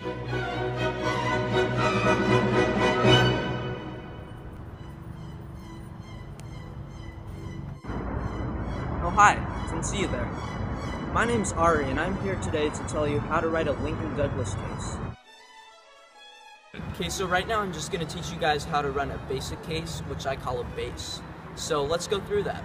Oh hi, didn't see you there. My name's Ari, and I'm here today to tell you how to write a Lincoln Douglas case. Okay, so right now I'm just going to teach you guys how to run a basic case, which I call a base. So let's go through that.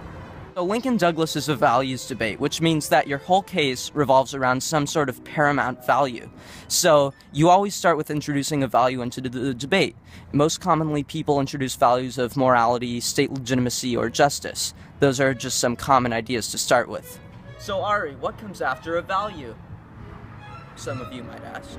So Lincoln Douglas is a values debate, which means that your whole case revolves around some sort of paramount value. So you always start with introducing a value into the debate. Most commonly, people introduce values of morality, state legitimacy, or justice. Those are just some common ideas to start with. So Ari, what comes after a value? Some of you might ask.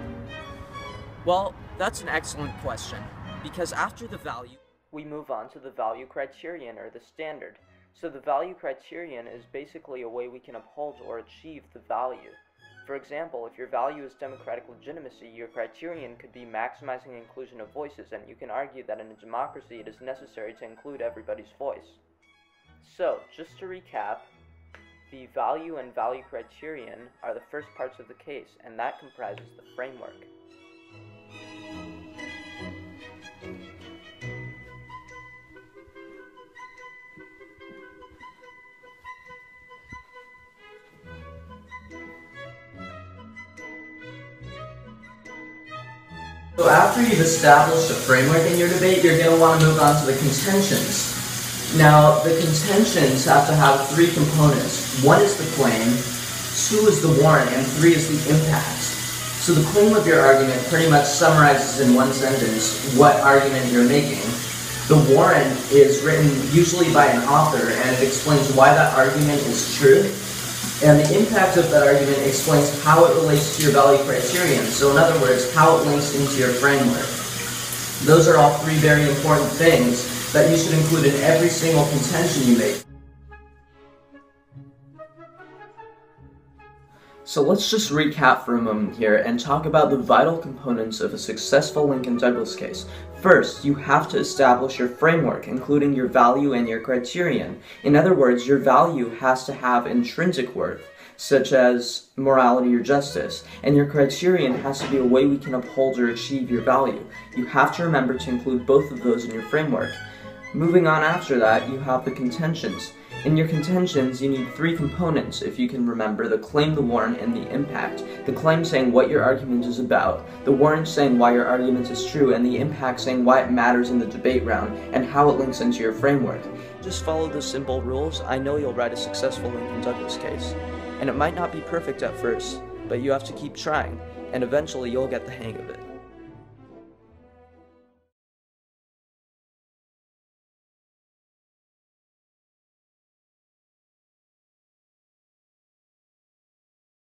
Well, that's an excellent question, because after the value, we move on to the value criterion, or the standard. So the value criterion is basically a way we can uphold or achieve the value. For example, if your value is democratic legitimacy, your criterion could be maximizing inclusion of voices, and you can argue that in a democracy it is necessary to include everybody's voice. So, just to recap, the value and value criterion are the first parts of the case, and that comprises the framework. So after you've established a framework in your debate, you're going to want to move on to the contentions. Now, the contentions have to have three components. One is the claim, two is the warrant, and three is the impact. So the claim of your argument pretty much summarizes in one sentence what argument you're making. The warrant is written usually by an author, and it explains why that argument is true. And the impact of that argument explains how it relates to your value criterion. So in other words, how it links into your framework. Those are all three very important things that you should include in every single contention you make. So let's just recap for a moment here and talk about the vital components of a successful Lincoln Douglas case. First, you have to establish your framework, including your value and your criterion. In other words, your value has to have intrinsic worth, such as morality or justice, and your criterion has to be a way we can uphold or achieve your value. You have to remember to include both of those in your framework. Moving on after that, you have the contentions. In your contentions, you need three components, if you can remember: the claim, the warrant, and the impact. The claim saying what your argument is about, the warrant saying why your argument is true, and the impact saying why it matters in the debate round, and how it links into your framework. Just follow the simple rules. I know you'll write a successful Lincoln Douglas case. And it might not be perfect at first, but you have to keep trying, and eventually you'll get the hang of it.